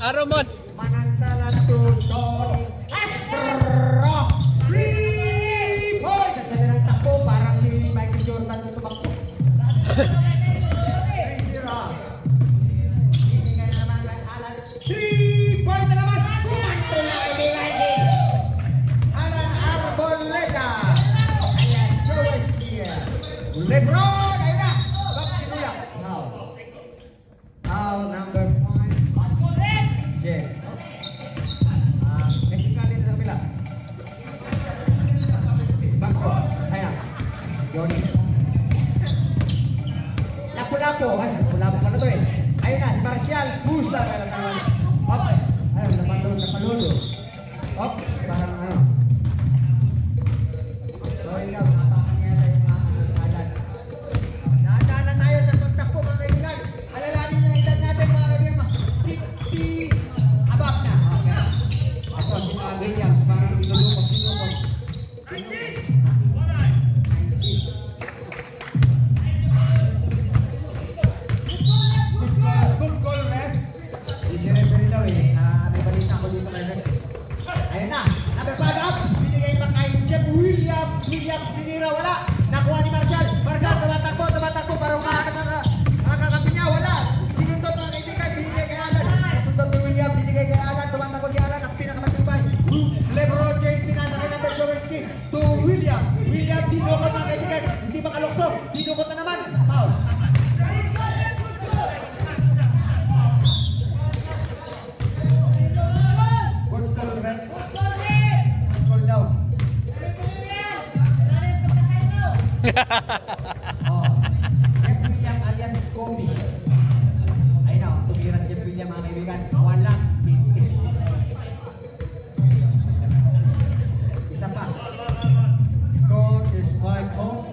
Aromod. Manansala to Tony Astro. 3 points. Ang ganda ng takbo. Parang si Michael Jordan na tumakbo. 3-0. Hiningay na naman kay Alan. 3 points na naman. Kumanto na kaibigan. Alan Arboleda. Ayan, Joel Spear. Lebron. Ayun na. Bakit mo yan? Now number 5. Yes. Mexican din sa kabila. Bangko. Ayan. Johnny. Lapu-lapu. Ay, lapu-lapu pa na to eh. Ayun na, si Marcial. Busa. Ops. Ayun, napaludo. Ops. Parang ano. Sorry ka, matakan niya sa yung alat. Nadaan na tayo sa pagtakbo mga kaibigan. Alalanin niyo ang edad natin mga kaibigan. 50 above na. Okay. Ito, si Williams. Parang binulukos. Good goal, ref. Easy referee daw eh. May balita ko dito kay ref. Ayun na. Number 5 up. Binigay pa kay Jeff Williams. Williams binira. Wala. Nakuha ni Marcial. Marcial tumatakbo. Parang makakakampi niya. Wala. Sinundot mga kaibigan. Binigay kay Alan. Sinundot ni Williams. Binigay kay Alan. Tumatakbo ni Alan. Ang pinakamatibay. Lebron James. Sinasakay ng Bershowski. To Williams. Williams dinukot mga kaibigan. Hindi makaluksok. Dinukot na naman. Foul. Oh, Jeff William alias Kobe. Ayun na, tumiran Jeff William mga kaibigan. Walang titis. Isa pa. Score is 5-0.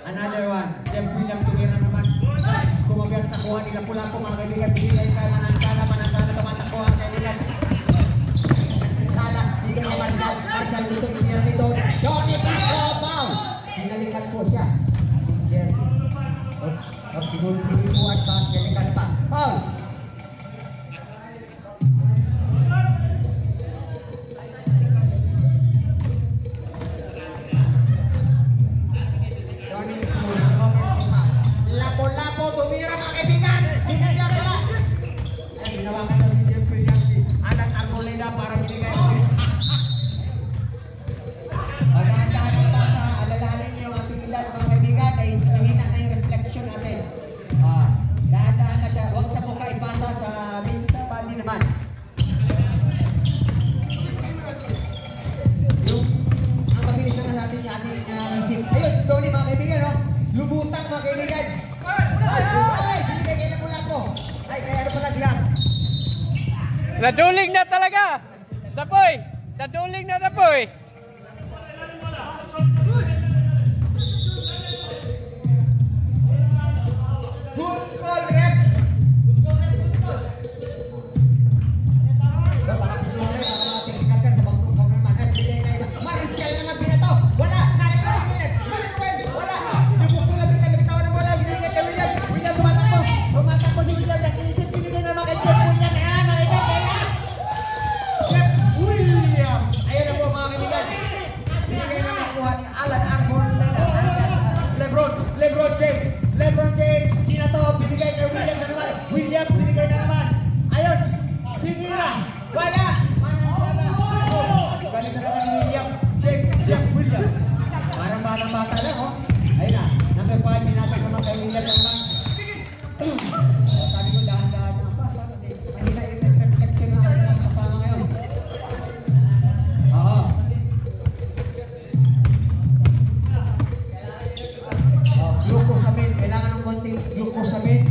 Another one. Jeff William tumiran naman. Kumabiyak nakuha nila pula-po mga kaibigan. Binigay kay Manansala tumatakbo ang kaibigan. Salah, sige ni Marcial dito, tumiran nito. Johnny Paco, hinalikan po siya. Siguro pinipuan pa, hinalikan pa. Foul! Johnny Lapo-lapo, tumira mga kaibigan! Hinalikan pala! Ay, ginawakan na ni Jeff Williams si Alan Arboleda para binigay. Alalahanin niyo ang ating edad mga kaibigan ay mahina na yung reflection natin. Dahan-dahan na siya. Huwag sa mukha ipasa sa minta body naman. Ang mabilis naman natin yung ating isip. Ayun, Tony mga kaibigan, no? Lubutang mga kaibigan. Ay, binigay kayo na mula ko. Ay, kaya ano pala lang. Naduling na talaga. Dapoy. Naduling na dapoy. Good call, ref. Baka pisore, baka technical ka sa bangkong kong naman. At bigay kayo. Marcial naman binato. Wala. Wala. Yung bukso na bitawan ng bola. Binigay kay William. William tumatakbo. Tumatakbo si William. Nag-iisip. Binigay naman kay Jeff William. Ayan, nakita kaya. Jeff William. Ayan na po mga kaibigan. Binigay na nakuha ni Alan Arboleda. Lebron James. Dinato. Binigay kay William na naman. William binigay na naman. Ayun. Binira. Wala. Manansala. Galing na naman ni William. Jeff William. Parang bata lang, oh. Ayun na. Number 5. Binatag naman kay William na naman. Sabi ko dahan-dahan na pa. Mahina yung reflection na ang kasama ngayon. Oo. Glucosamine. Kailangan ng konting glucosamine.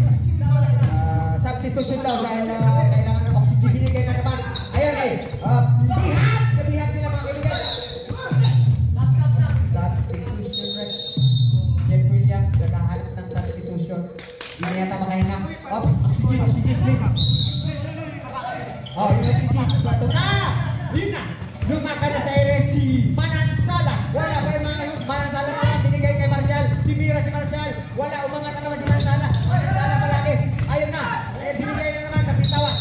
Substitution daw dahil kailangan ng oxygen. Binigay na naman. Ayan eh. Nabihat nila mga kaibigan. Substitution. Jeff Williams, naghahanap ng substitution. Hindi na yata makahinga. Oxygen, please. Oh, yung oxygen. Bato na! Yun na! Lumaka na sa RSC. Manansala. Wala pa yung mga Manansala naman. Binigay kay Marcial. Timira si Marcial. Wala, umangat na naman si Manansala. Manansala palagi. Ayun na. Binigay na naman. Napitawan.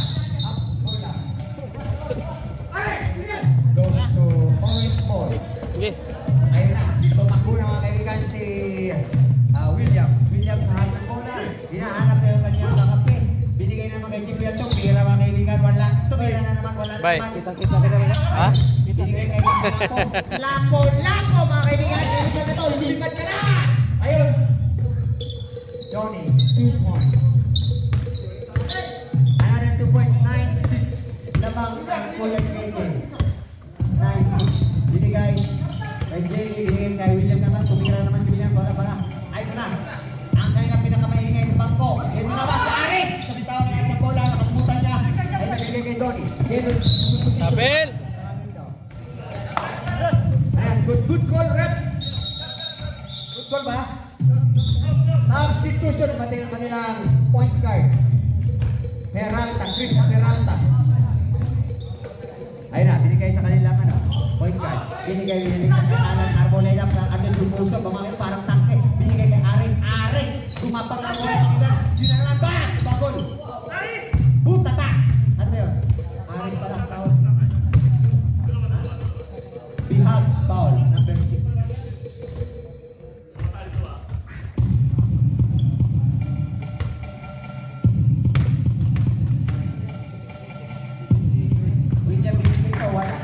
tumira na naman, wala Bye. naman. Kita rin. Ha? Binigay kay Lapo, mga kaibigan. Lilipat na to, lilipat ka na! Ayun. Johnny, 2 points. Another 2 points, 9-6. Lamang ang Kuya Jay. 9-6. Binigay kay Jay, binigay kay William naman. Tumira naman si William, para. Ayun na. Ang kanilang pinakamaingay sa bangko. Ito naman, si Aris! Kapitawan niya sa bola, nakalimutan niya. Ay nabigay kay Donnie. Tabel! Ayan, good call, rep. Good call ba? Substitution, pati ang kanilang point guard. Peralta, Chris Peralta. Ayun na, binigay sa kanilang point guard. Binigay sa Alan Arboleda, agad lumuso, bumangin parang tangke. Binigay kay Aris, gumapang ang bola. Yun na naman ba? Bagol. Butata. Ano ba yun? Aris parang foul. Bihag, foul, number 6. William, binigay ka, wala.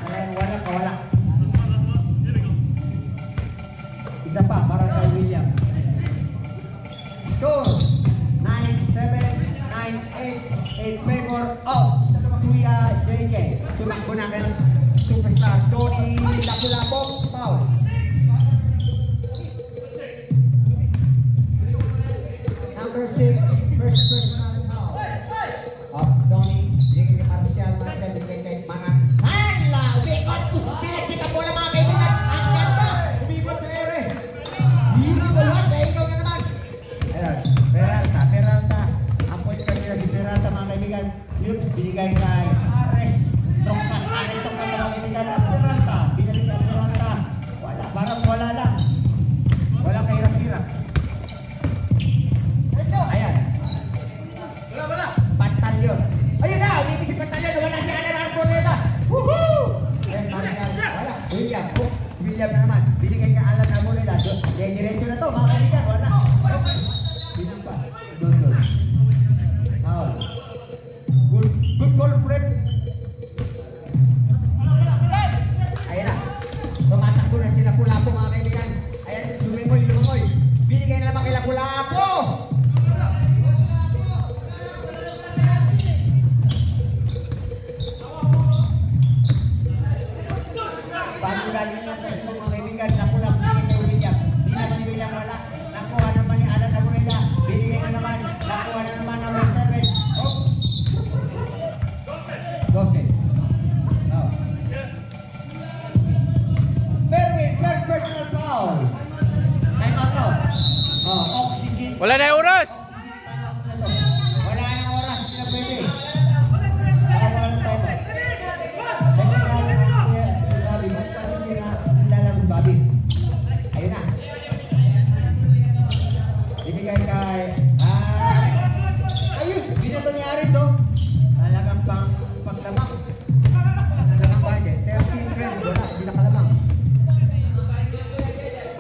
Isa pa, para kay William. Score, 9-7, 9-8, 8 favor, out. Kuya JK, tumakbo na ng superstar Tony Lapu-Lapu, foul. Number 6, first personal foul. Up, Tony, bigay kay Marcial, bigay kay Manansala. Umikot, pinagkita bola mga kaibigan. Ang ganda, umikot sa ere. Hindi ko lahat, ikaw na naman. Ayun, Peralta. Ang point ka nila si Peralta mga kaibigan. Yups, binigay kay Ares. Tongkat mga kaibigan. Peralta, binalik kay Peralta. Parang wala lang. Walang kahirap-hirap. Ayan. Pantalyon. Ayun na, umikot si Pantalyon. Wala si Alan Arboleda. Woohoo! Ayan, Marcial. Wala. William na naman. Binigay kay Alan Arboleda. Diretso na to mga kaibigan. Wala. Binigay pa. Doon. Foul. Good call, Fred. Ayan na. Tumatakbo na sila Lapu-Lapu mga kaibigan. Ayan, lumangoy. Binigay na naman kay Lapu-Lapu. Bago galing natin mga kaibigan, Lapu-Lapu binigay kay William. Di na si William wala. Nakuha naman ni Alan Arboleda. Binigay na naman. Nakuha na naman number 7. Oops. 12. Oh. Berwin, first personal foul. Time out now. Oh, oxygen. Wala na yung oras! Wala nang oras, hindi na pwede. Wala nang time out. Bobby. Ayun na. Binigay kay ayun, binato ni Aris talagang paglamang. Talagang budget. 13 friends, wala, hindi nakalamang.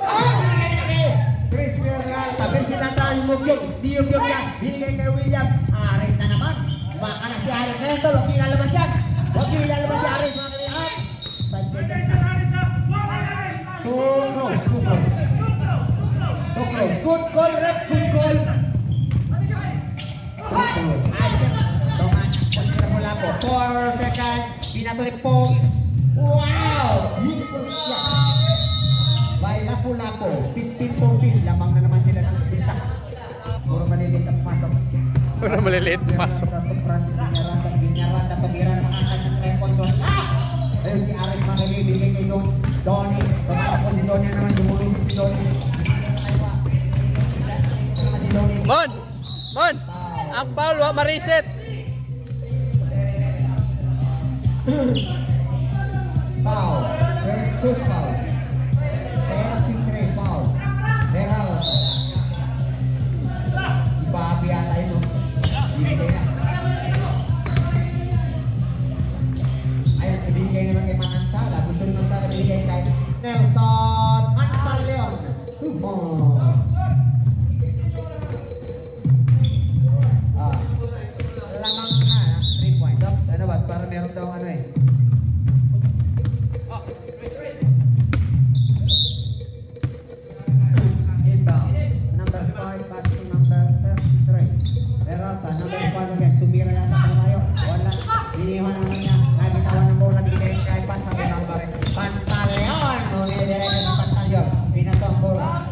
Binigay kay Chris Peralta. Bensinata yung mugyog. Di yung yan. Binigay kay William. Aris na naman. Baka na si Aris na ito. Huwag ilalabas yan. Huwag ilalabas si Aris. Mga kaibigan. 5 seconds. Too close. Good call, rep. Good call. Mula po. 4 seconds. Binato ni Pong. Wow! Beautiful shot. By Lapu-Lapu. 15-14. Lamang na naman sila ng isa. Puro malilit ang pasok. Puro malilit ang pasok. Binyaranda, tumiran mga kanyang 3 points. Ayun si Aris mga ibigay kay Donnie. Tumakapon si Donnie naman. Dumulong si Donnie. Mon! Ang foul, ma-reset! Foul. First foul. 33 foul. Peralta. Si Bobby yata yun. Binigay na. Ayun, binigay naman kay Manansala. Gusto ni Manansala binigay kay Nelson Antaleon. Lamang na. 3 points. Ano lumalabas para meron daw ano eh. Inbound. Number 5 pass to number 33. Peralta, number 5 again. Tumira yata pa tayo. Wala. Iniwan naman niya. Ay, bitawan ng bola. Binigay kay pass sa number. Pantaleon. Dire-dire ng Pantaleon. Binato ang bola.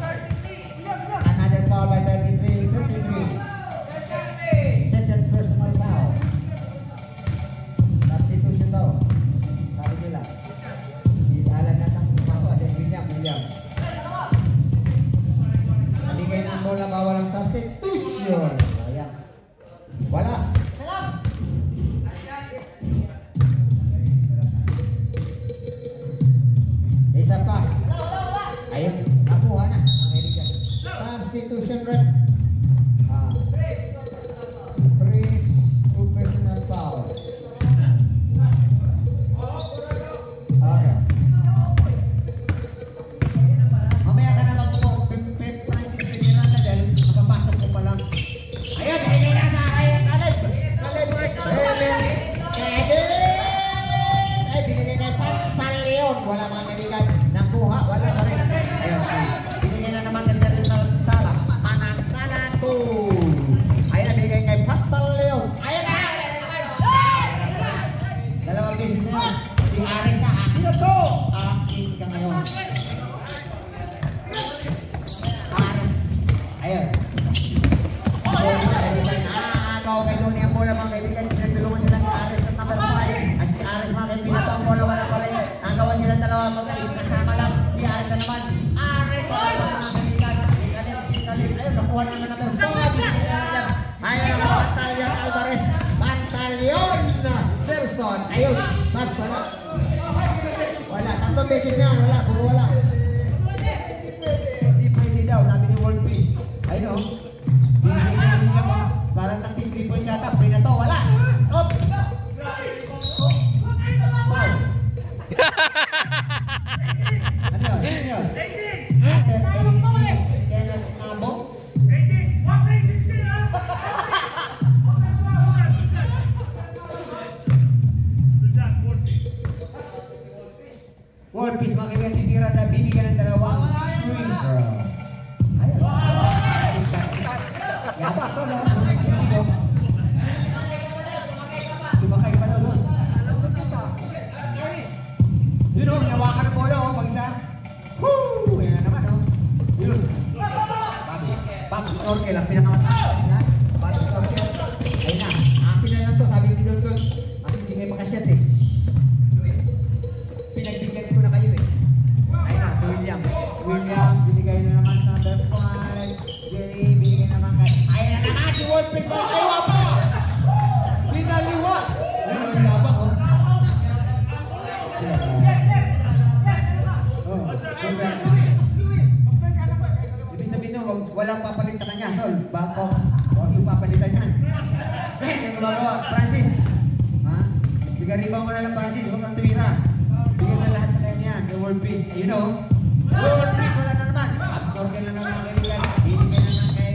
Another foul by 33. Second personal foul. Substitution daw. Sabi nila. Alam na ng pumasok. At William. Nabigay na ang bola. Bawal ang substitution. Ayan. Wala. Isa pa. Ayun. Nakuha na. Substitution rep. Freeze to personal foul. Okay. Mamaya ka na lang po. Francis Miranda dahil makapasok ko pa lang. Ayun, hindi na sa kaya. Kalib. Ay, binigay kay Pantaleon. Wala mga kaibigan. Nakuha. Wala pa rin. Ayun. Binigay na naman ng personal sala. Manasana to. Ayun, binigay kay Pantaleon. Ayun na. Dalawang beses na. Si Arin ka. Akin na to. Akin ka ngayon. Aris. Ayun. Agaw kay Tony ang bola mga kaibigan. Pinagtulungan sila ni Aris at number 5. Ay si Aris mga kaibigan ito ang bola. Wala pa rin. Nagawan sila dalawa mag-aib. Kasama lang. Si Aris na naman. Aris. Mga kaibigan. Ayun. Nakuha naman ang number 5. Ayun. Pantaleon Alvarez. Pantaleon Nelson. Ayun. Mas wala. Wala. Tatlong beses na. Wala. Puro wala. Hindi pwede daw. Sabi ni World Peace. Ayun o. Parang nag-3 points yata. Free na to. Wala. Op. Ano yun? Ano yun? Kenneth Nabo? World Peace mga kaibigan, titira na bibigyan ng dalawang free throw. Ayun. Yabak ko lang. Sumakay pa daw doon. Yun o, nawakan ng bola o, mag-isa. Woo! Yan na naman o. Yun. Bago snorkel ang pinakamataas. Bago snorkel. Ayun na. Akin na lang to. Sabi ni Don Don. Akin hindi kayo makasyat eh. Pinagbigyan ko na kayo eh. Ayun na, si William. William, binigay na naman sa number 5. Jerry, binigay naman kay... Ayun na naman si World Peace. Ayaw pa! Linaliwa! Ayun, nilabak o. Ibig sabihin nyo, walang papalit sa kanya. Bako, huwag yung papalitan yan. Yung magawa, Francis. Ha? Bigaribaw mo na lang, Francis. Huwag kang tumira. Bigyan na lahat sa kanya. The World Peace. You know? World Peace, wala na naman. Absorgan na naman ang kaibigan. Bibigyan na naman kay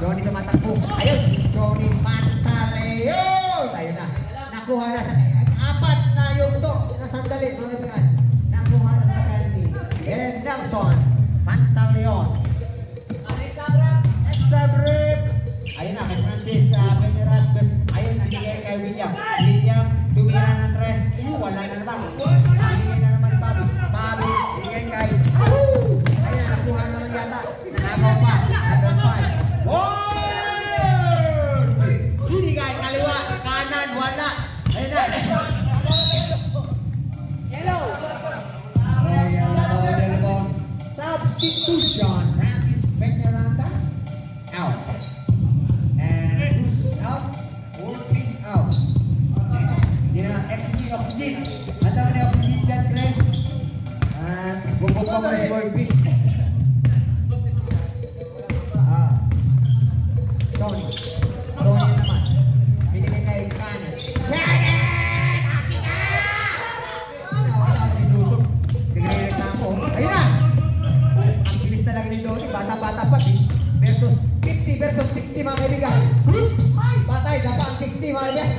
Johnny tumatakbo. Ayun! Johnny Pantaleon! Ayun na. Nakuha na sa kanya. Apat na yung to. Nasandali. Mga kaibigan. Nakuha na sa kanya ni Nelson Pantaleon. Sabrip! Ayun na, kay Francis Peneras. Ayun, nagigay kay William. William, tumira ng tres. Wala na naman. Bigay na naman Bobby. Bobby, bigay kay... Ayun, nakuha naman yata. Nakaw pa. Number 5. Whoa! Bigay, kaliwa, kanan, wala. Ayun na. Hello! Substitution. Francis Peñaranda out. And who's out? World Peace out. Hindi na oxygen. Ang tawag na oxygen dyan, Chris. At bubog pa mo si World Peace. Tony. Tony naman. Binigay kay Kanan. Kanan! Akin na! Wala, sinusok. Binigay na ako. Ayun na! Ang bilis talaga ni Tony. Bata-bata pa. Versus 50 versus 60 mga kaibigan. Patay, dapat ang 60 mga kaibigan.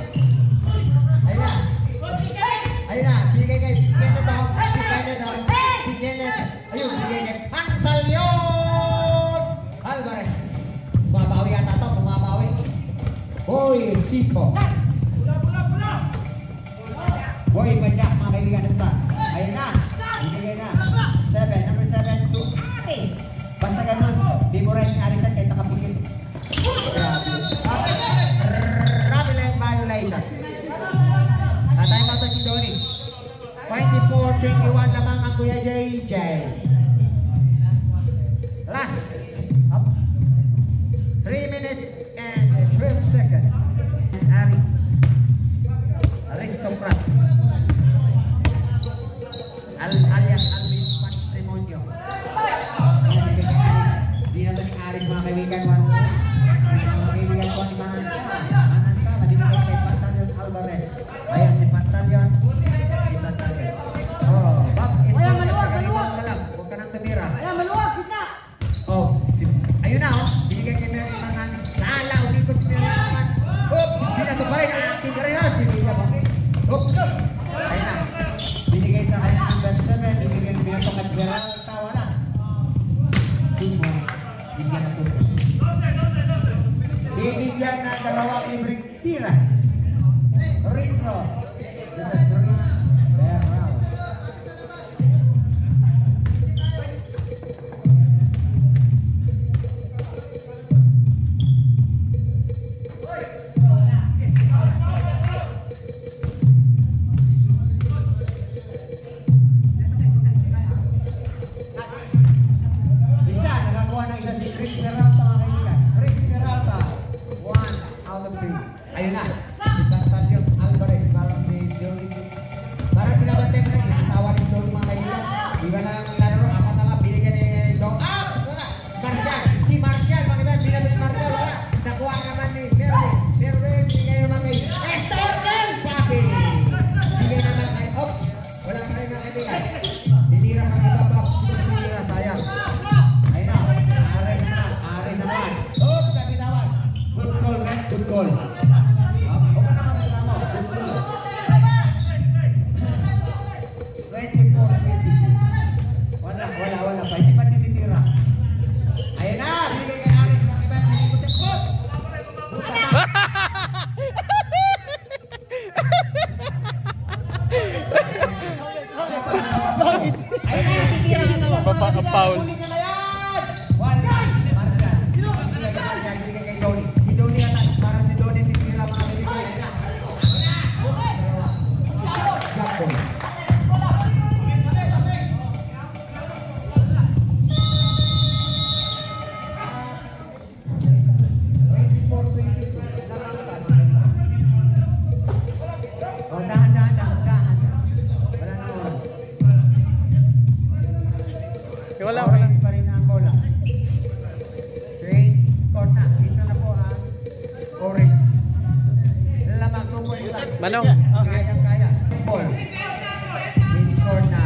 Boy Chico. Boy Bajak mga kaibigan ito. Ayun na. Ibigay na. 7. Number 7 to Aris. Basta ganun. Di mo rin Aris at kahit nakapigil. Grabe lang yung violation. Natay mo ito si Donnie. 24-21 lamang ang Kuya JJ. Last. Up. 3 minutes and 12 seconds. Aris. Aristocrat. Alias Alvin Patrimonio. Di na ito ni Aris mga kaibigan. Mga kaibigan ko ni Manansa. Manansa, nabibigay kay Pantaleon Alvarez. Ayan si Pantaleon. Si Pantaleon. Oh, Bob, ito nagkakalimutan ka lang. Huwag ka nang tumira. Ayan, maluwag, kita! Oh, ayun na oh. Binigay kay Mary Manansa. Lala, umikot si Mary Manansa. Hop, sinatubay na aking karera. Sinigyan mo. Hop, ayun na. Binigay sa kanya number 7. Binigay na binatong at Geralta. Wala. Tumo. Bigyan na tumo. Bibigyan na dalawang libreng tira. Ritro. This is Ritro. Berral. Isa, nakakuha na isa si Chris Peralta mga kaibigan. Chris Peralta. 1 out of 3. Ayun na. Si Pantaleon Alvarez. Parang si Joey. Parang pinabantay ko na yun. Ang tawa ni Joey mga kaibigan. Di ba lang laro? Apat na lang. Binigyan ni Dong. Wala. Marcial. Si Marcial. Mga kaibigan. Binabit si Marcial. Wala. Nakuha naman ni Merwin. Merwin. Binigay naman kay Estorben. Sabi. Binigay naman kay Op. Wala pa rin mga kaibigan. Dinira mga kabab. Dinira. Sayang. Ayun na. Aray naman. Aray naman. Op. Sabi tawag. Good call, man. Good call. Huwag ka naman reklamo. Good call. 24-22. Wala. Pa. Hindi pa tinitira. Ayun na. Binigay kay Aris. Mga iba. Binigay ko sa ayun na. Titira na naman. Paul. Huli ka na yan. Wala. Marcial. Binigay kay Marcial. Binigay kay Donnie. Si Donnie yata. Parang si Donnie titira mga kaibigan. Ayun na. Jackson. Oh, dahan. Wala na mo. Wala. Orange pa rin ang bola. Straight score na. Dito na po ang orange. Lamang 2 points lang. Manong. Kaya. Ball. Score na.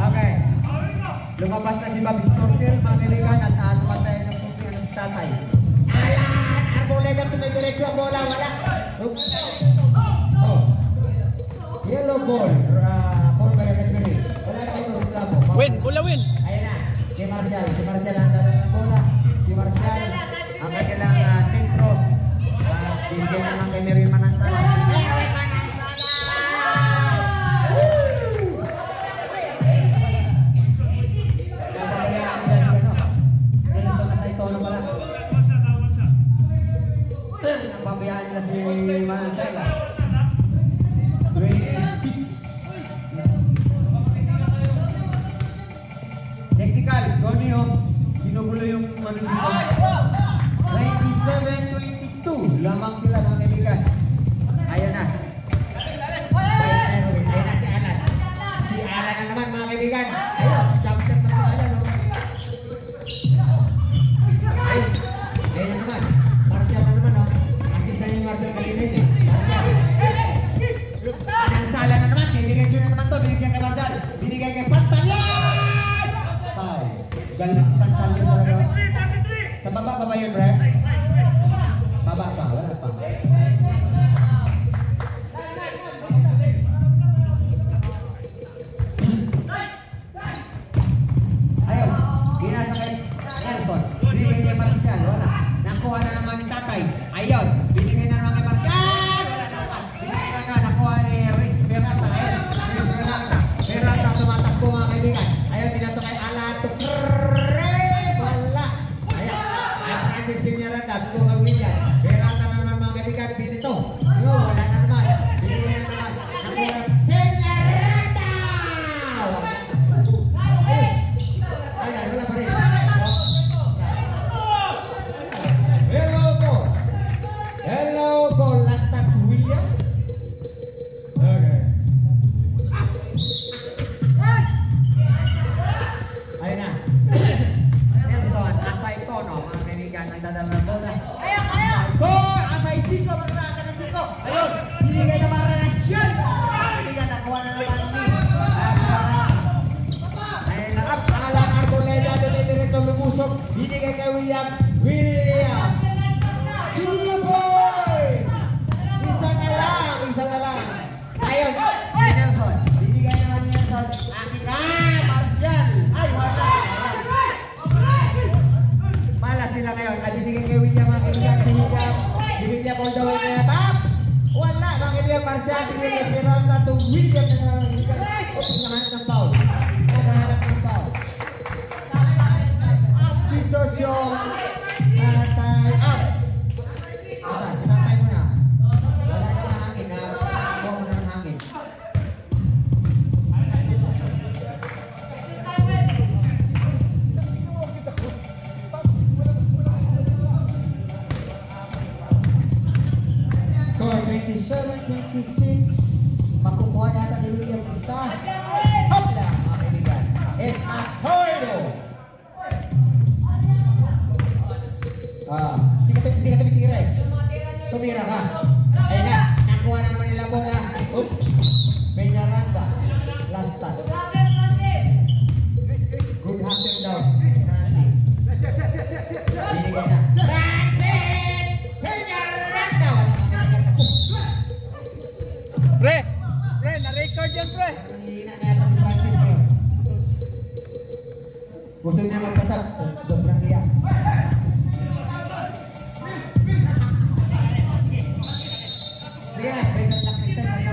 Okay. Lumabas na si Bob Storkel, mga kaibigan, at tumatay ng puti ng tatay. Ayan! Arboleda, tumidiretso ang bola. Wala. Oops. Oh. Yellow ball. Ball by referee. Wala na kayo reklamo. Win. Bola win. Ayun na. Si Marcial. Si Marcial ang dala ng bola. Si Marcial ang kanilang sentro. Binigyan naman kay Mary Manansa. Pabayaan nila si Manansa. Technical, Donio, ginugulo yung ano dito. 27-22, lamang sila mga kaibigan. Ayun na. Ayun na si Alan. Si Alan na naman mga kaibigan. Ayun, champion na si Alan. Ayun, ayun na naman. Marcial na naman. Assist na yung Marcial kanina yun. Marcial. Nansala na naman. Binigay na naman to. Binigyan kay Marcial. Binigay kay Pantaleon. Galing Pantaleon talaga. Sa baba pa ba yun, Bre? Baba pa. Wala pa. Ayun. Ginasa kay Nelson. Binigay kay Marcial. Wala. Nakuha binigay na naman kay Marcial. Wala na naman. Binigay na nakuha ni Riz Berata. Ayun, Riz Berata. Berata tumatakbo mga kaibigan. Ayun, dinato kay Alato. Wala. Ayun, ay Francis Piñaranda. Tulong ang William. Berata na naman mga kaibigan. Pinito. Ayun, wala na naman. Binigay na naman. Nakuha Piñaranda. Ayun, wala pa rin. Hello po, last touch William. Okay. Ayun na. Nelson, asay ko, no? Mga kaibigan, nagdadala ng bola. Go! Asay siko, magkakata ng siko. Ayun, binigay na mga relasyon. Kaibigan, nakuha na naman ni. Ayun na, pangalang Arboleda, diretso lumusok. Binigay kay William. William! Isa na lang. Ayun, si Nelson. Binigay naman ni Nelson. Akin na, Marcial. Ay, wala. Malas sila ngayon. Binigay kay William, mga kaibigan. Si William all the way na top. Wala, mga kaibigan. Marcial, si William. Si Ronda to William na mga kaibigan. Oops, nakahanap ng foul. Nakahanap ng foul. Up, sitwasyon. Tatay, up. Asa, tatay mo na. Wala na ng hangin na. Kuha mo na ng hangin. Score 27-26. Makukuha yata ni William Pista. Hop lang mga kaibigan. It's a hurdle. Hindi ka tumitira eh. Tumira ka. Ayun na. Nakuha naman nila bola. Oops. Peñaranda. Last touch. Good hustle daw. Francis. Binigay na. Francis! Peñaranda! Pre! Pre, na-record yan, pre! Nanghihina na yata si Francis ngayon. Gusto niya magpasag. Sobrang hiya. Sige na, sa isang laki tayo.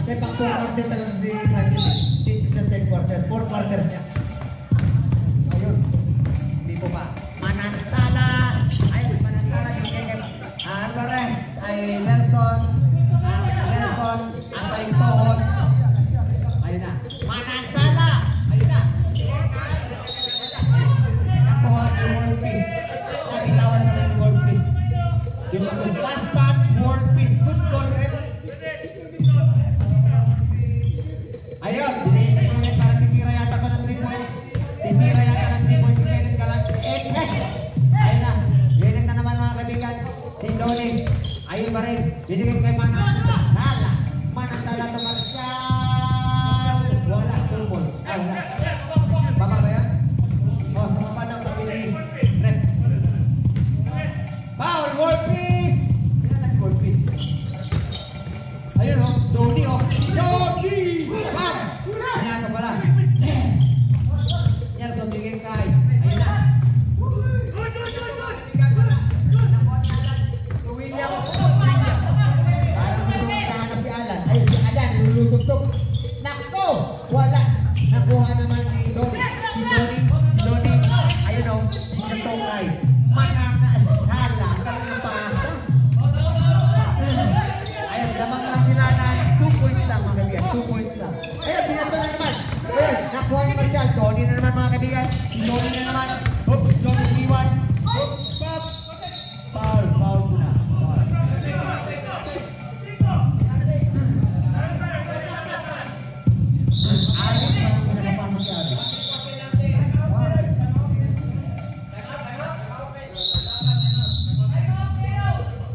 May pang 4 quarter talagang si Francis. Dito sa 10 quarter. 4 quarter niya. Ayun. Hindi po ba? Manansala. Ayun, Manansala. Alvarez. Ay Nelson. Nelson. Asay Tohos. Ayun na. Manansala. Ayun na. Nakuha si World Peace. Nabitawan na ng World Peace. Dito po. Last touch. World Peace. Good goal rep. Ayun. Dinigit namin para titira yata pa ng 3 points. Titira yata ng 3 points si Kenneth Galang. Ayun na. Dinigit na naman mga kaibigan. Si Donnie. Ayun pa rin. Dinigit kay Manansala. Manansala sa Marcial. Wala. 2 points. Wala. Baba ba yan? O, sumapa daw sa pinili. Rep. Foul. World Peace. Yan na si World Peace. Ayun o. Donnie o. Donnie! Bam! Pinasa pala. Yan, so bigay kay. Ayun na. William. Parang nakahanap si Alan. Ayun, si Alan. Lulusog-tog. Nakko! Wala. Nakuha naman ni Donnie. Si Donnie. Ayun o. Sinatong kay. Manansala. Kaya ng pasa. Ayun, lamang lang sila na 2 points lang mga kaibigan. 2 points lang. Ayun, binato na naman. Ayun, nakuha ni Marcial. Donnie na naman mga kaibigan. Donnie na naman. Oops, Donnie iwas. Oops, stop. Foul, foul ko na. Aris, parang ko na napasok si Aris.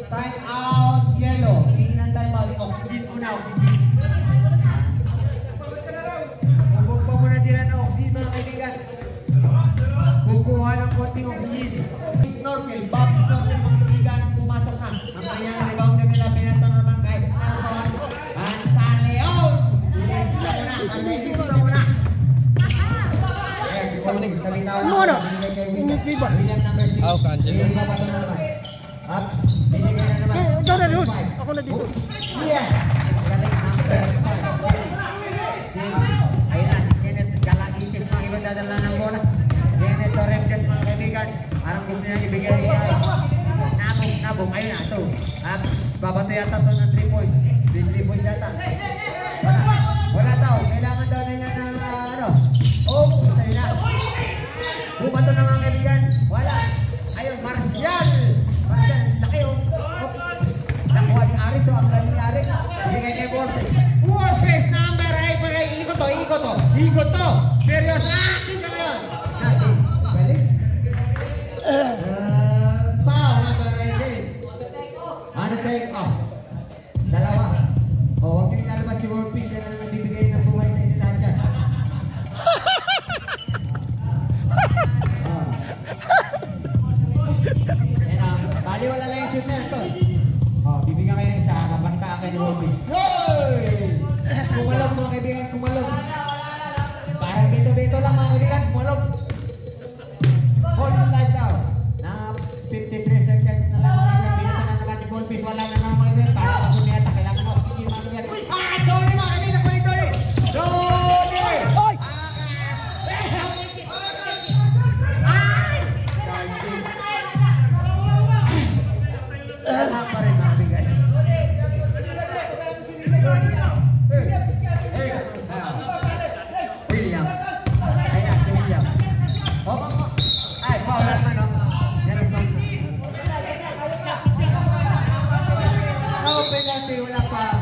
Time out, yellow. Tingnan tayo mag-oxygen muna, oxygen. Bubukpa muna sila ng oxygen mga kaibigan. Kukuha ng konting oxygen. Snorkel, Bob Snorkel mga kaibigan, pumasok na. Ang kanyang rebound na nila, pinatan naman kahit nasawan. Pantaleon! Ilista mo na, ilista mo na. Ano na? William number 6. Oh, Kanji. Up. Binigay na naman. na doon. Ako na dito. Yes! Galing number 5. Ayun na, si Kenneth Galagitis mga iba dadala ng bola. Kenneth Torrentes mga kaibigan. Parang gusto niya ibigay niya. Nabong. Ayun na, ito. Babato yata ito ng 3 points. 3 points yata. Wala daw. Kailangan daw nila ng ano. Oh, ayun na. Bumato na mga kaibigan. Wala. Ayun, Marcial. Laki oh. Nakuha ni Aris oh. Ang galing ni Aris. Bigay niya yung Warface number 8. Ikot to. Serious. Tingnan mo yun. Galing. Foul number 18. Ano take off? Dalawa. O, huwag yung nalabas si Warface na nagbibigay ng buhay sa inyo lahat dyan. Wala lang yung shoot na ito. Oh, bibigyan kayo ng isa. Kapanta kayo ni Warface. Hoy! Kumalog mga kaibigan, kumalog. Parang dito lang mga kaibigan, kumalog. Hold on live daw. Na 53 seconds na lang mga kaibigan. Pinata na naman ni Warface. Wala na mga kaibigan. Para sa sumiyata. Kailangan mo. Sige mga kaibigan. Tony mga kaibigan. Tony! Hoy! Tama pa rin mga kaibigan. William. Ayan, si William. Ay, foul naman o. Yan ang song. No penalty, wala pa.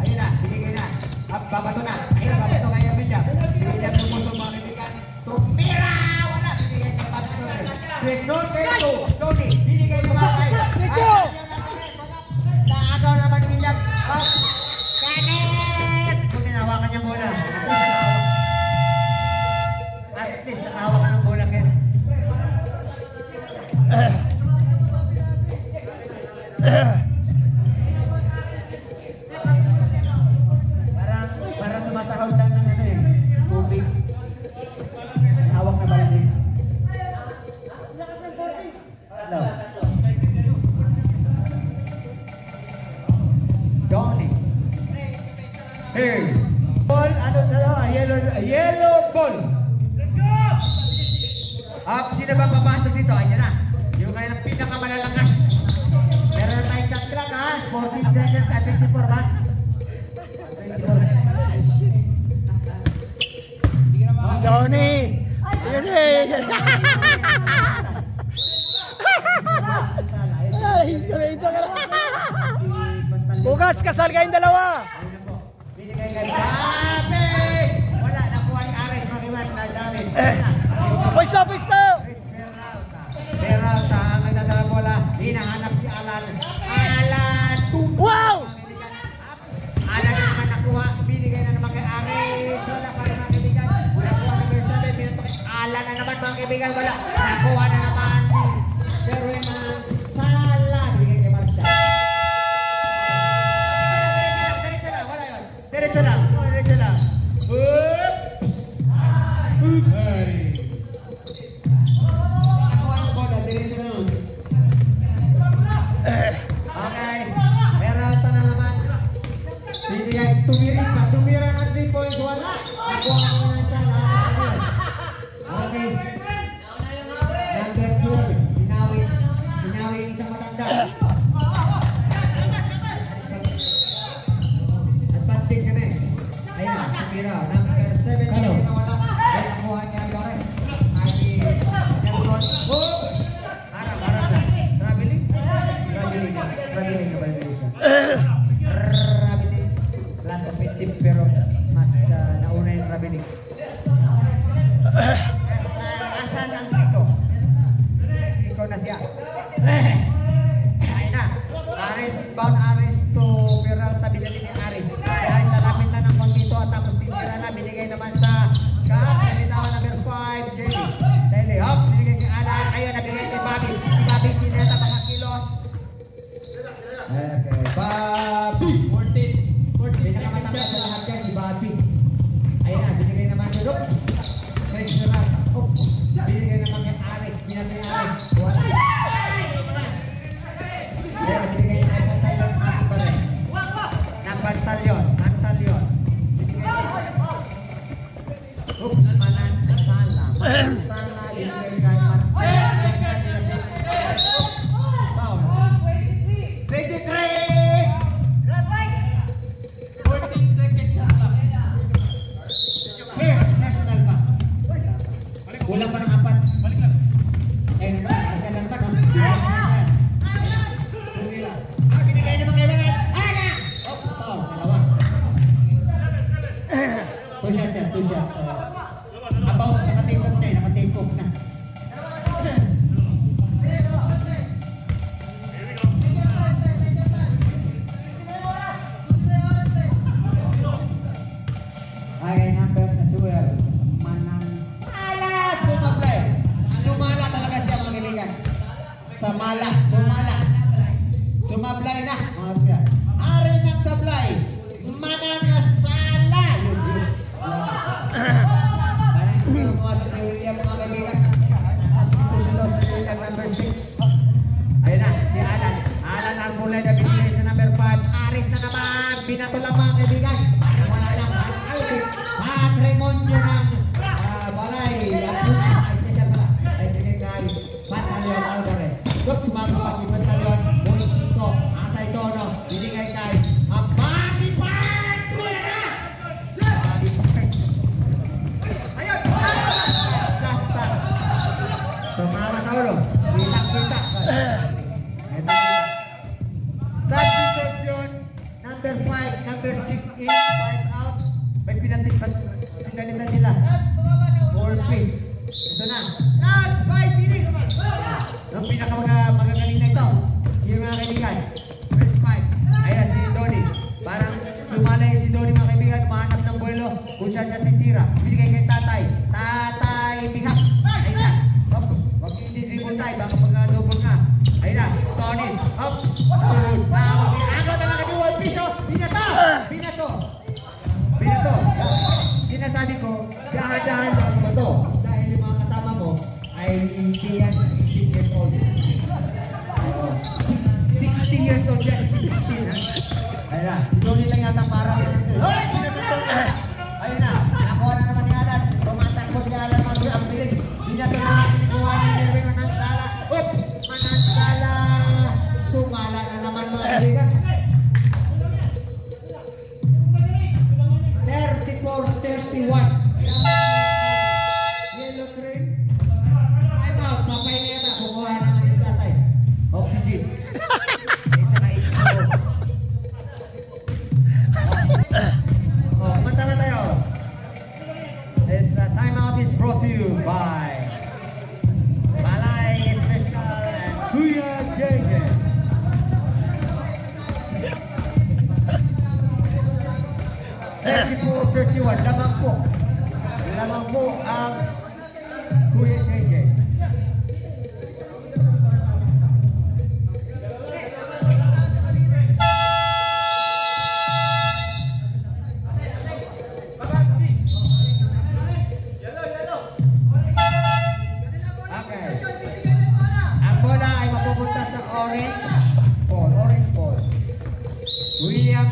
Ayun na, binigay na. Babato na. Ayun na, babato kaya William. William yung muso mga kaibigan. Tumira! Wala, binigay niya babato. Question kayo. Tony, binigay mo mga kayo. Naagaw naman William. Kanet! Kung tinawakan niya bola. At least nakahawakan ng bola Ken. Parang sumasahod lang ng ano eh. Tubig. Hawak na balik. Hello. Johnny. Hey. Ball, ano na yellow ball. Let's go! Sino ba papasok dito? Ayan na. Yung kaya pinakamalalakas. Meron na tayong shot clock ha. 14 seconds at 24 ba? 24. Johnny! Bukas, kasal kayong dalawa. Binigay kay Bate! Wala, nakuha ni Ares. Makiman na David. Pwesto! Peralta, ang nagdadala bola. Hinahanap si Alan. Alan! Wow! Alan naman nakuha. Binigay na naman kay Ares. Wala pa rin mga kaibigan. Nakuha na kay Sabi. Alan na naman mga kaibigan. Wala. Nakuha na naman. Pero yung mga Sala. Binigay kay Marcia. Diretso lang. Ako ang bola, diretso lang. Okay, Peralta na naman. Tumira ng 3 points, wala. Nakuha ko ng Sala. Okay. Number 12, Hinawi yung isang matanda. Advantage ka na eh. Ayun na, Samira. Number 7, wala. Ay, nakuha niya Alvarez. Ay, Nelson. Harap na. Traveling na ba yun? Traveling. Class effective pero mas nauna yung traveling. Asan ang Kiko? Kiko na siya. Ayun na. Ares inbound, Ares to Peralta. Binili ni Ares. Dahil salapit na ng Kontito at tapos pinira na. Binigay naman sa Kapitao number 5, Jelly. Dahil hop, binigay si Alan. Ayun, nabigay si Bobby. Si Bobby kineta mga kilos. Okay, Bobby. 14. Pinakamatangkad sa lahat yan, si Bobby. Ayun na, binigay naman si Luke. Binigay naman kay Ares. Binigay ni Ares. Wala. Binigay ni Ares. Sumablay na. Mga kaibigan. Ari ng sablay. Manangasala. Yun. Parang hindi ko pumasok ni William, mga kaibigan. William number 6. Ayun na, si Alan. Alan ang mulay na binigay sa number 5. Aris na naman. Binato lang, mga kaibigan. Wala lang. Alvin. Patrimonio ng Balay. Ay, special pala. Ay, binigay kay Batalyon Alvarez. Good, tumagawa si Batalyon. Boys Nico. Asay Tono. Binigay kay Bobby Pat. Wala na. Bobby Pat. Ayun. Basta. Tumama sa ulo. Kita. Substitution. Number 5, number 6 in. 5 out. May pinalitan nila. 4 piece. Ito na. Last 5 minutes. Ang pinakamagagaling na ito. Yung mga kaibigan. First 5. Ayan si Donnie. Parang lumalay si Donnie, mga kaibigan. Mahanap ng buwelo. Kung saan siya titira. Binigay kay Tatay. Tatay Bihak. Ayan na. Huwag hindi dribble tayo. Baka pag-double nga. Ayan na. Tony. Up. Agaw talaga ni One Piece. Binato. Sinasabi ko, dahan-dahan lang mo to. Dahil yung mga kasama mo ay hindi yan 16 years old. 60 years old yan. 16 ha. Ayun na. Doon lang yata parang. Ayun na. Nakuha na naman ni Alan. Tumatakbo si Alan. Ang bilis. Binato na kinuha ni Melvin Manansala. Oops! Manansala. Sumala na naman, mga kaibigan. 34-31. Yellow cream. I'm out. Papahinga yata. Kukuha na ng tatay. Oxygen. Manta na tayo. This timeout is brought to you by Balay Special and Kuya JJ. 34-31, lamang po ang Kuya JJ. Okay. Ang bola ay mapupunta sa orange ball. William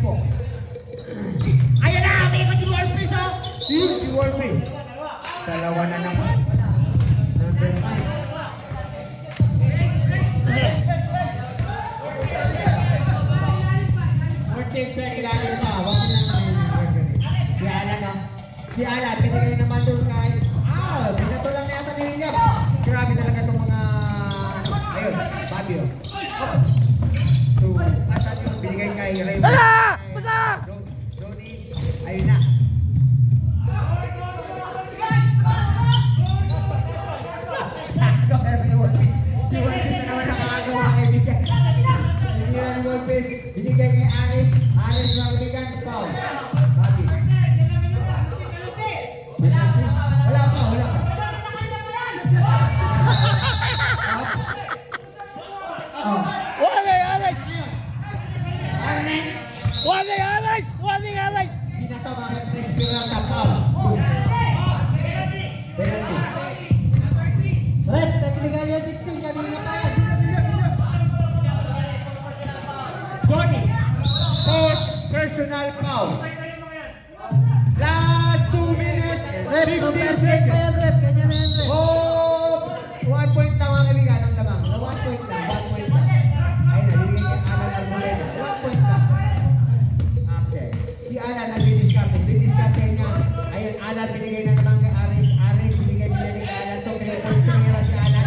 po. Ayan na! May ikot si Warface, oh! Si Warface. Dalawa na naman. Number 5. 14 seconds natin pa. Wag na naman si Alan, oh. Si Alan, pinagay naman doon kay... binato lang na yata ni William. Grabe talaga itong mga... Ayun, Fabio. So, asan yung binigay kay Raymond? Basa! Ayun na. Si Warface na naman nakakagawa kay Bigyan. Hindi na ni Warface. Binigay kay Aris. Aris na kaibigan. Foul. Bobby. Wala pa. Alex! Binata bakit respiral na foul. Penalty. Red, technical yung 16. Kanina pa yan. Donnie. Fourth personal foul. Last 2 minutes. Rep, 15 seconds. Rep, kanya na yan, Rep. 1 point na, mga kaibigan. Ang lamang. 1 point na. Ayun na, bigyan kay Alan Arboleda. 1 point na. Okay. Si Alan nag-discarte. Binidiskarte niya. Ayun, Alan binigay na naman kay Aris. Aris binigay kay Alan. So, pinag-point si Alan.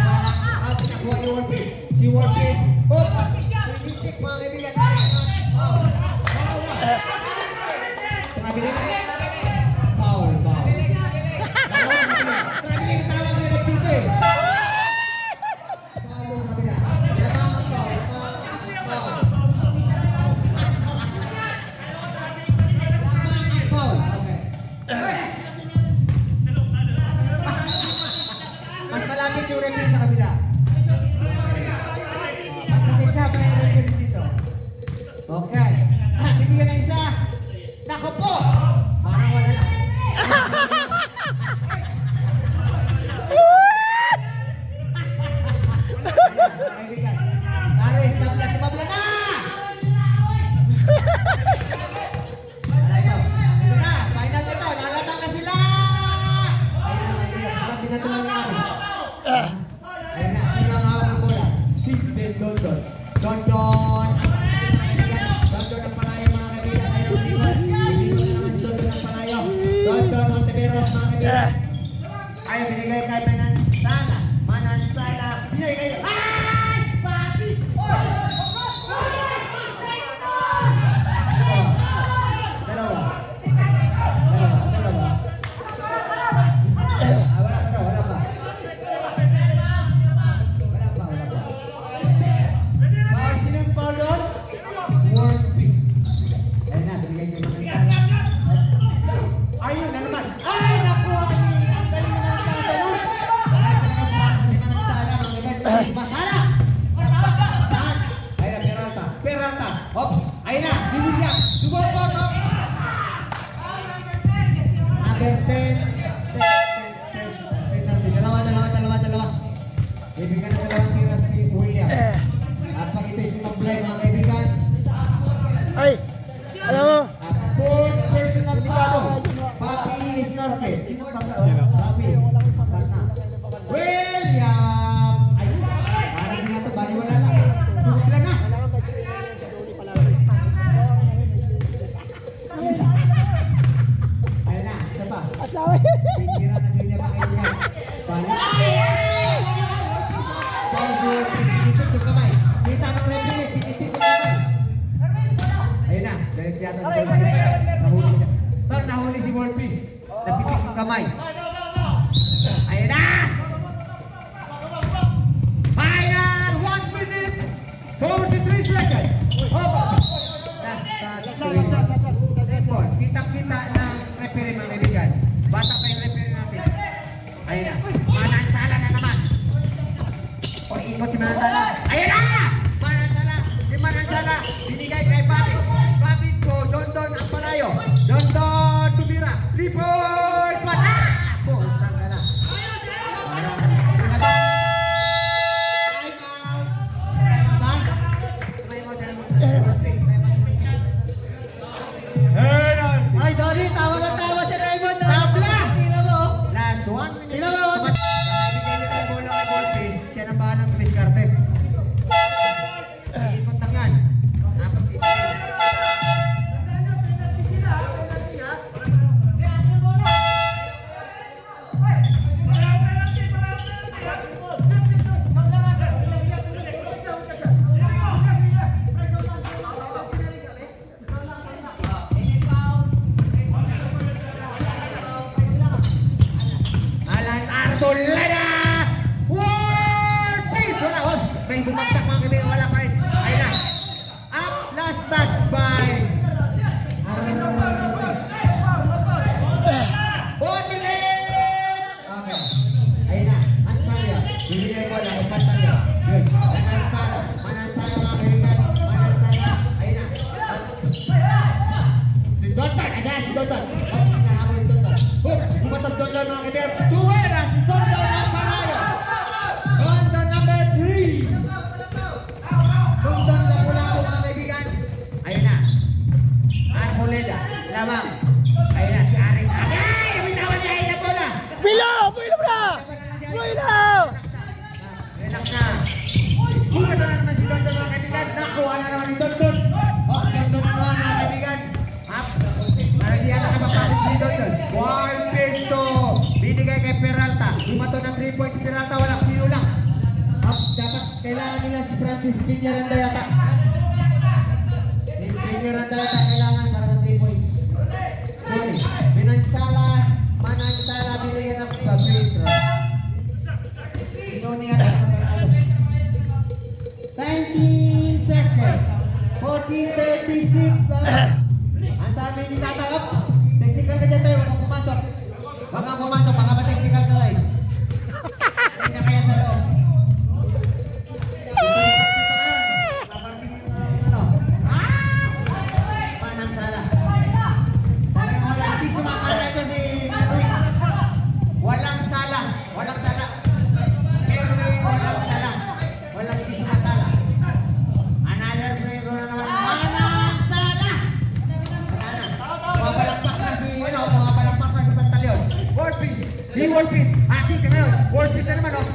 Out, nakuha ni Warface. Si Warface. Pinag-pick, mga kaibigan. Foul. Okay. Bibigyan na isa. Nako po. Parang wala lang. Kaibigan. Aris, tabla na! Ito na, final nito. Lalatang na sila! Ayun na, pinatulang niya ako. Ayun na, sino ang hawak ng bola? Si Ben Dondon. Dondon ang palayo mga kaibigan. Dondon ang palayo. Dondon Monteveros mga kaibigan. Ayaw, binigay kay Manansala. Manansala. Binigay kay... Ay! Papi! Dalawa. Wala pa. Sino ang foul doon? One piece. Ayun na, binigay kay Manansala. Ayun na naman. Ay, nakuha ni ang galing na kasunod. Masala! Ayun na, Peralta. Ops! Ayun na, si William. Sumobot! Number 10. Dalawa. Ibigyan na dalawang tira si William. At pag ito'y sumablay mga kaibigan. Ay! Alam mo? Fourth personal foul. Papi Snorke. Papi. William! Ay, parang din na ito. Bali wala lang. Tumagla na. Ayun na, isa pa. Tira na sila mga kaibigan. Bali. Pinitit yung kamay. Kita ng referee, pinitit yung kamay. Ayun na, dahil tiyata sa nahuli siya. Pag nahuli si Morpis, napitik yung kamay. Ayun na! Final 1 minute 43 seconds. Last Kita-kita ng referee mga kaibigan. Bata pa yung referee natin. Ayun na. Manansala na naman. O ikot si Manansala. Ayun na! Manansala. Si Manansala. Binigay kay Papi. Papi ko. Dondon ang palayo. Dondon tumira. 3 points. Mata! Pusang ka na. Ay, Donnie, tawa na tawa si Raymond. Tabla! Last 1 minute. Tira mo! Bigay nila yung bola kay Volpes. Siya na ba ng Chris Carter? Ikot lang yan. Alan Artolada! World peace! Wala, oh! May bumagsak mga kaibigan, wala pa rin. Ayun na. Up, last touch by... Botilit! Okay. Ayun na. Antalya. Bibigay ko lang. Antalya. Yun. Manansala. Manansala mga kaibigan. Manansala. Ayun na. Si Dondon. Ayan si Dondon. Nahabol si Dondon. Bumatas Dondon mga kaibigan. Tuwera si Dondon ang palayo. Dondon number 3. Dondon lapu-lapu mga kaibigan. Ayun na. Arboleda. Lamang. Ayun na si Aris. Ay! Nabitawan niya ayun na bola. Bilo na! Relax na. Bukat na naman si Dondon mga kaibigan. Nakuha na naman si Dondon. Oh, Dondon na naman mga kaibigan. Up. Parang di ata kapapasok si Dondon. One peso. Binigay kay Peralta. Bumato ng 3 points si Peralta. Walang pinulang. Up. Dapat kailangan nila si Francis Piñaranda yata. Si Piñaranda yata kailangan para ng 3 points. Sorry. Manansala binigyan ng free throw. Inoni at 19 seconds. 14:36. Ang sabi ni Tatakap, technical ka dyan tayo, huwag kang pumasok. Huwag kang pumasok, baka ba-technical ka tayo. Hindi na kaya sa loob. Ay! ni Wolfis. Akin ka ngayon. Wolfis na naman, oh.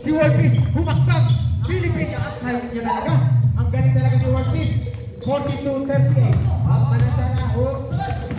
Si Wolfis, humakbang. Philippine, at sayo niya talaga. Ang galing talaga ni Wolfis. 42-38. Ang manasara, oh.